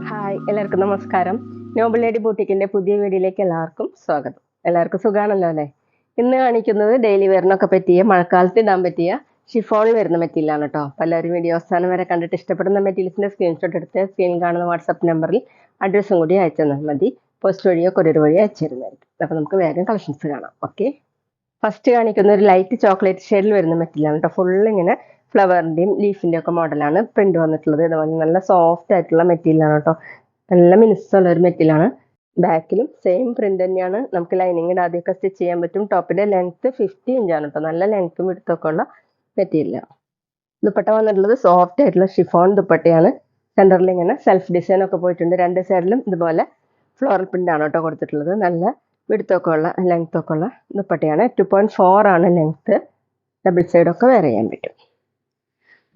Hi, എല്ലാവർക്കും നമസ്കാരം. Noble lady ബൂട്ടിക്കിന്റെ പുതിയ വീഡിയോയിലേക്ക് എല്ലാവർക്കും സ്വാഗതം. എല്ലാവർക്കും സുഖാണല്ലോ അല്ലേ? ഇന്ന് കാണിക്കുന്നത് ഡെയിലി വെയറിനൊക്കെ പറ്റിയ മഴക്കാലത്ത് ഇടാൻ പറ്റിയ ഷിഫോണിൽ വരുന്ന മെറ്റീരിയലാണ് കേട്ടോ. പലരും വീഡിയോ അവസാനം വരെ കണ്ടിട്ട് ഇഷ്ടപ്പെടുന്ന മെറ്റീരിയൽസിന്റെ സ്ക്രീൻഷോട്ട് എടുത്ത് സ്ക്രീനിൽ കാണുന്ന വാട്സാപ്പ് നമ്പറിൽ അഡ്രസ്സും കൂടി അയച്ചു തന്നാൽ മതി. പോസ്റ്റ് വഴിയോ കൊറിയർ വഴിയോ അയച്ചു തരുന്നതായിരിക്കും. അപ്പോൾ നമുക്ക് വേഗം കളക്ഷൻസ് കാണാം. ഓക്കെ, ഫസ്റ്റ് കാണിക്കുന്ന ഒരു ലൈറ്റ് ചോക്ലേറ്റ് ഷെയ്ഡിൽ വരുന്ന മെറ്റീരിയലാണ് കേട്ടോ. ഫുൾ ഇങ്ങനെ ഫ്ലവറിന്റെയും ലീഫിന്റെ ഒക്കെ മോഡലാണ് പ്രിന്റ് വന്നിട്ടുള്ളത്. ഇതുപോലെ നല്ല സോഫ്റ്റ് ആയിട്ടുള്ള മെറ്റീരിയലാണ് കേട്ടോ. നല്ല മിനുസമുള്ള ഒരു മെറ്റീരിയലാണ്. ബാക്കിലും സെയിം പ്രിന്റ് തന്നെയാണ്. നമുക്ക് ലൈനിങ് ഇടാതെയൊക്കെ സ്റ്റിച്ച് ചെയ്യാൻ പറ്റും. ടോപ്പിന്റെ ലെങ്ത് 50 ഇഞ്ചാണ് കേട്ടോ. നല്ല ലെങ്ത്തും വിടുത്തൊക്കെ ഉള്ള മെറ്റീരിയലാണ്. ദുപ്പട്ട വന്നിട്ടുള്ളത് സോഫ്റ്റ് ആയിട്ടുള്ള ഷിഫോൺ ദുപ്പട്ടയാണ്. സെന്ററിൽ ഇങ്ങനെ സെൽഫ് ഡിസൈൻ ഒക്കെ പോയിട്ടുണ്ട്. രണ്ട് സൈഡിലും ഇതുപോലെ ഫ്ലോറൽ പ്രിന്റ് ആണ് കേട്ടോ കൊടുത്തിട്ടുള്ളത്. നല്ല വിടുത്തൊക്കെ ഉള്ള ലെങ്ത്തൊക്കെ ഉള്ള ദുപ്പട്ടയാണ്. 2.4 ആണ് ലെങ്ത്. ഡബിൾ സൈഡൊക്കെ വെയർ ചെയ്യാൻ പറ്റും.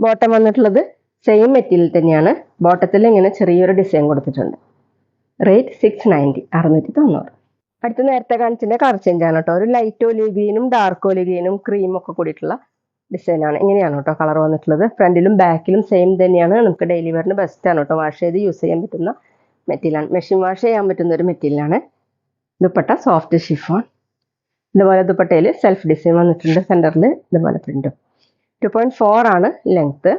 ബോട്ടം വന്നിട്ടുള്ളത് സെയിം മെറ്റീരിയൽ തന്നെയാണ്. ബോട്ടത്തിൽ ഇങ്ങനെ ചെറിയൊരു ഡിസൈൻ കൊടുത്തിട്ടുണ്ട്. റേറ്റ് 690, 690. അടുത്ത നേരത്തെ കാണിച്ചതിന്റെ കളർ ചേഞ്ച് ആണ് കേട്ടോ. ഒരു ലൈറ്റ് ഒലിവ് ഗ്രീനും ഡാർക്ക് ഒലിവ് ഗ്രീനും ക്രീമും ഒക്കെ കൂടിയിട്ടുള്ള ഡിസൈനാണ്. ഇങ്ങനെയാണ് കേട്ടോ കളർ വന്നിട്ടുള്ളത്. ഫ്രണ്ടിലും ബാക്കിലും സെയിം തന്നെയാണ്. നമുക്ക് ഡെയിലി വെയറിന് ബെസ്റ്റ് ആണ് കേട്ടോ. വാഷ് ചെയ്ത് യൂസ് ചെയ്യാൻ പറ്റുന്ന മെറ്റീരിയലാണ്. മെഷീൻ വാഷ് ചെയ്യാൻ പറ്റുന്ന ഒരു മെറ്റീരിയലാണ്. Dupatta soft chiffon. ഇതുപോലെ ദുപ്പട്ടയിൽ സെൽഫ് ഡിസൈൻ വന്നിട്ടുണ്ട്. സെന്ററിൽ ഇതുപോലെ പ്രിന്റും. 2.4 ആണ് ലെങ്ത്.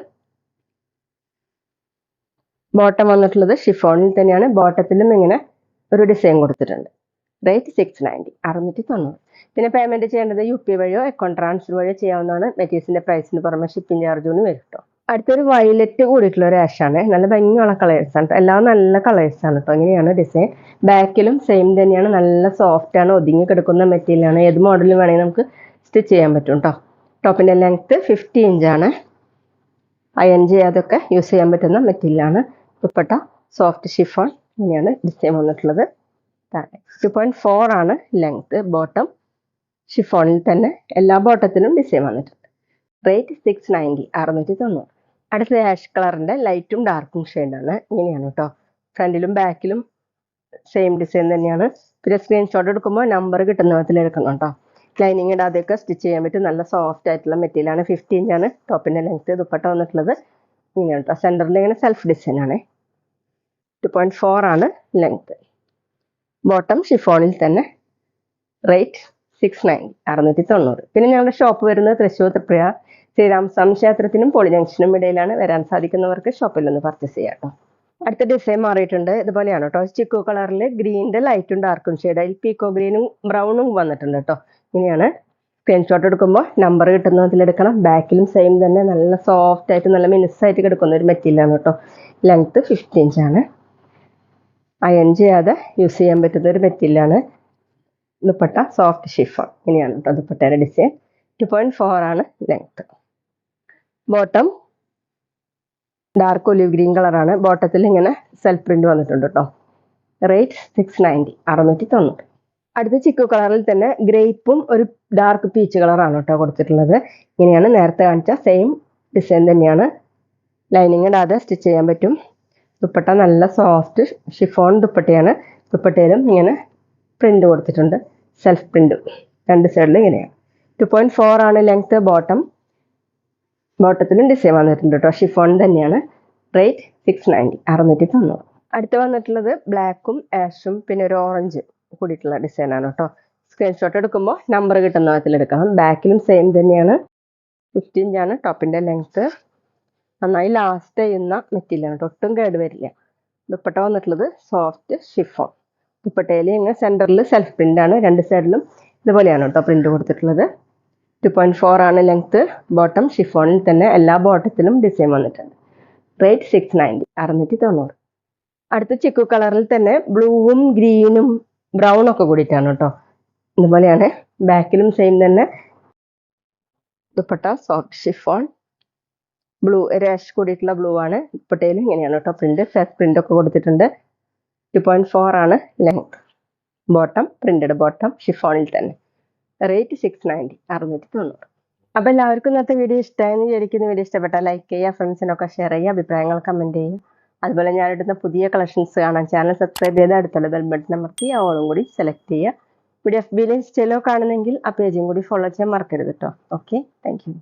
ബോട്ടം വന്നിട്ടുള്ളത് ഷിഫോണിൽ തന്നെയാണ്. ബോട്ടത്തിലും ഇങ്ങനെ ഒരു ഡിസൈൻ കൊടുത്തിട്ടുണ്ട്. റേറ്റ് 690, 690. പിന്നെ പേയ്മെന്റ് ചെയ്യേണ്ടത് UP വഴിയോ അക്കൗണ്ട് ട്രാൻസ്ഫർ വഴിയോ ചെയ്യാവുന്നതാണ്. മെറ്റീരിയൽസിന്റെ പ്രൈസിന് പുറമെ ഷിപ്പിംഗ് ചാർജ് ഒന്നും വരും കേട്ടോ. അടുത്തൊരു വയലറ്റ് കൂടിയിട്ടുള്ള ഒരു ആഷാണ്. നല്ല ഭംഗിയുള്ള കളേഴ്സ് ആണ്. എല്ലാം നല്ല കളേഴ്സ് ആണ് കേട്ടോ. ഇങ്ങനെയാണ് ഡിസൈൻ. ബാക്കിലും സെയിം തന്നെയാണ്. നല്ല സോഫ്റ്റ് ആണ്. ഒതുങ്ങി കിടക്കുന്ന മെറ്റീരിയലാണ്. ഏത് മോഡലിൽ വേണമെങ്കിൽ നമുക്ക് സ്റ്റിച്ച് ചെയ്യാൻ പറ്റും കേട്ടോ. ടോപ്പിന്റെ ലെങ്ത് 50 ഇഞ്ചാണ്. അയൺ ചെയ്യാതൊക്കെ യൂസ് ചെയ്യാൻ പറ്റുന്ന മെറ്റീരിയലാണ്. Dupatta soft chiffon. ഇങ്ങനെയാണ് ഡിസൈൻ വന്നിട്ടുള്ളത്. 2.4 ആണ് ലെങ്ത്. ബോട്ടം ഷിഫോണിൽ തന്നെ എല്ലാ ബോട്ടത്തിനും ഡിസൈൻ വന്നിട്ടുണ്ട്. റേറ്റ് 690, 690. അടുത്ത ആഷ് കളറിന്റെ ലൈറ്റും ഡാർക്കും ഷെയ്ഡാണ്. ഇങ്ങനെയാണ് കേട്ടോ. ഫ്രണ്ടിലും ബാക്കിലും സെയിം ഡിസൈൻ തന്നെയാണ്. പിന്നെ സ്ക്രീൻഷോട്ട് എടുക്കുമ്പോൾ നമ്പർ കിട്ടുന്ന വിധത്തിൽ എടുക്കണം കേട്ടോ. ലൈനിങ് ഇടാതെയൊക്കെ സ്റ്റിച്ച് ചെയ്യാൻ പറ്റും. നല്ല സോഫ്റ്റ് ആയിട്ടുള്ള മെറ്റീരിയലാണ്. 50 ഇഞ്ചാണ് ടോപ്പിന്റെ ലെങ്ത്. ദുപ്പട്ട വന്നിട്ടുള്ളത് ഇങ്ങനെയാണ് കേട്ടോ. സെന്ററിൽ ഇങ്ങനെ സെൽഫ് ഡിസൈൻ ആണ്. 2.4 ആണ് ലെങ്ത്. ബോട്ടം ഷിഫോണിൽ തന്നെ. റേറ്റ് 690, 690. പിന്നെ ഞങ്ങളുടെ ഷോപ്പ് വരുന്നത് തൃശ്ശൂർ തൃപ്രിയ ശ്രീരാമസ്വാമി ക്ഷേത്രത്തിനും പോളി ജംഗ്ഷനും ഇടയിലാണ്. വരാൻ സാധിക്കുന്നവർക്ക് ഷോപ്പിൽ നിന്ന് പർച്ചേസ് ചെയ്യാം കേട്ടോ. അടുത്ത ഡിസൈൻ മാറിയിട്ടുണ്ട്. ഇതുപോലെയാണ് കേട്ടോ. ചിക്കു കളറിൽ ഗ്രീനിന്റെ ലൈറ്റും ഡാർക്കും ഷെയ്ഡ്. അതിൽ പീക്കോ ഗ്രീനും ബ്രൗണും വന്നിട്ടുണ്ട് കേട്ടോ. ഇങ്ങനെയാണ്. സ്ക്രീൻഷോട്ട് എടുക്കുമ്പോൾ നമ്പർ കിട്ടുന്നതിലെടുക്കണം. ബാക്കിലും സെയിം തന്നെ. നല്ല സോഫ്റ്റ് ആയിട്ട് നല്ല മിനുസായിട്ട് കിടക്കുന്ന ഒരു മെറ്റീരിയലാണ് കേട്ടോ. ലെങ്ത് 50 ഇഞ്ചാണ്. അയൺ ചെയ്യാതെ യൂസ് ചെയ്യാൻ പറ്റുന്ന ഒരു മെറ്റീരിയലാണ്. Dupatta soft chiffon. ഇങ്ങനെയാണ് കേട്ടോ ദുപ്പട്ടയുടെ ഡിസൈൻ. 2.4 ആണ് length. Bottom dark olive green കളറാണ്. ബോട്ടത്തിൽ ഇങ്ങനെ സെൽഫ് പ്രിന്റ് വന്നിട്ടുണ്ട് കേട്ടോ. റേറ്റ് 690, 690. അടുത്ത ചിക്കു കളറിൽ തന്നെ ഗ്രേപ്പും ഒരു ഡാർക്ക് പീച്ച് കളറാണ് കേട്ടോ കൊടുത്തിട്ടുള്ളത്. ഇങ്ങനെയാണ് നേരത്തെ കാണിച്ച സെയിം ഡിസൈൻ തന്നെയാണ്. ലൈനിങ് ഇടാതെ സ്റ്റിച്ച് ചെയ്യാൻ പറ്റും. ദുപ്പട്ട നല്ല സോഫ്റ്റ് ഷിഫോൺ ദുപ്പട്ടയാണ്. ദുപ്പട്ടയിലും ഇങ്ങനെ പ്രിന്റ് കൊടുത്തിട്ടുണ്ട്. സെൽഫ് പ്രിന്റ് രണ്ട് സൈഡിൽ ഇങ്ങനെയാണ്. 2.4 ആണ് ലെങ്ത്. ബോട്ടത്തിലും ഡിസൈൻ വന്നിട്ടുണ്ട് കേട്ടോ. ഷിഫോൺ തന്നെയാണ്. റേറ്റ് 690, 690. അടുത്ത് വന്നിട്ടുള്ളത് ബ്ലാക്കും ആഷും പിന്നെ ഒരു ഓറഞ്ച് കൂടിയിട്ടുള്ള ഡിസൈനാണ് കേട്ടോ. സ്ക്രീൻഷോട്ട് എടുക്കുമ്പോൾ നമ്പർ കിട്ടുന്ന വിധത്തിൽ എടുക്കണം. ബാക്കിലും സെയിം തന്നെയാണ്. 50 ഇഞ്ചാണ് ടോപ്പിന്റെ ലെങ്ത്. നന്നായി ലാസ്റ്റ് ചെയ്യുന്ന മെറ്റീരിയലാണ് കേട്ടോ. ഒട്ടും കേട് വരില്ല. ദുപ്പട്ട വന്നിട്ടുള്ളത് സോഫ്റ്റ് ഷിഫോൺ. ദുപ്പട്ടയിൽ ഇങ്ങനെ സെന്ററിൽ സെൽഫ് പ്രിന്റ് ആണ്. രണ്ട് സൈഡിലും ഇതുപോലെയാണ് കേട്ടോ പ്രിന്റ് കൊടുത്തിട്ടുള്ളത്. 2.4 ആണ് ലെങ്ത്. ബോട്ടം ഷിഫോണിൽ തന്നെ എല്ലാ ബോട്ടത്തിലും ഡിസൈൻ വന്നിട്ടുണ്ട്. റേറ്റ് 690, 690. അടുത്ത ചിക്കു കളറിൽ തന്നെ ബ്ലൂവും ഗ്രീനും ബ്രൗൺ ഒക്കെ കൂടിയിട്ടാണ് കേട്ടോ. ഇതുപോലെയാണ്. ബാക്കിലും സെയിം തന്നെ. Dupatta soft chiffon. ബ്ലൂ രാഷ് കൂടിയിട്ടുള്ള ബ്ലൂ ആണ്. ദുപ്പട്ടയിലും ഇങ്ങനെയാണ് കേട്ടോ പ്രിന്റ്. സെൽഫ് പ്രിന്റ് ഒക്കെ കൊടുത്തിട്ടുണ്ട്. 2.4 ആണ് ലെങ്ത്. ബോട്ടം പ്രിന്റഡ് ബോട്ടം ഷിഫോണിൽ തന്നെ. റേറ്റ് 690, 690. അപ്പോൾ എല്ലാവർക്കും ഇന്നത്തെ വീഡിയോ ഇഷ്ടമായെന്ന് വിചാരിക്കുന്ന. വീഡിയോ ഇഷ്ടപ്പെട്ടാൽ ലൈക്ക് ചെയ്യുക, ഫ്രണ്ട്സിനൊക്കെ ഷെയർ ചെയ്യുക, അഭിപ്രായങ്ങൾ കമൻറ്റ് ചെയ്യുക. അതുപോലെ ഞാനിടുന്ന പുതിയ കളക്ഷൻസ് കാണാൻ ചാനൽ സബ്സ്ക്രൈബ് ചെയ്ത് അടുത്തുള്ള ബെൽ ബട്ടൺ അമർത്തി ഓളും കൂടി സെലക്ട് ചെയ്യുക. വീഡിയോ FB-യിലും ഇൻസ്റ്റയിലോ കാണുന്നെങ്കിൽ ആ പേജും കൂടി ഫോളോ ചെയ്യാൻ മറക്കരുത് കേട്ടോ. Okay, thank you.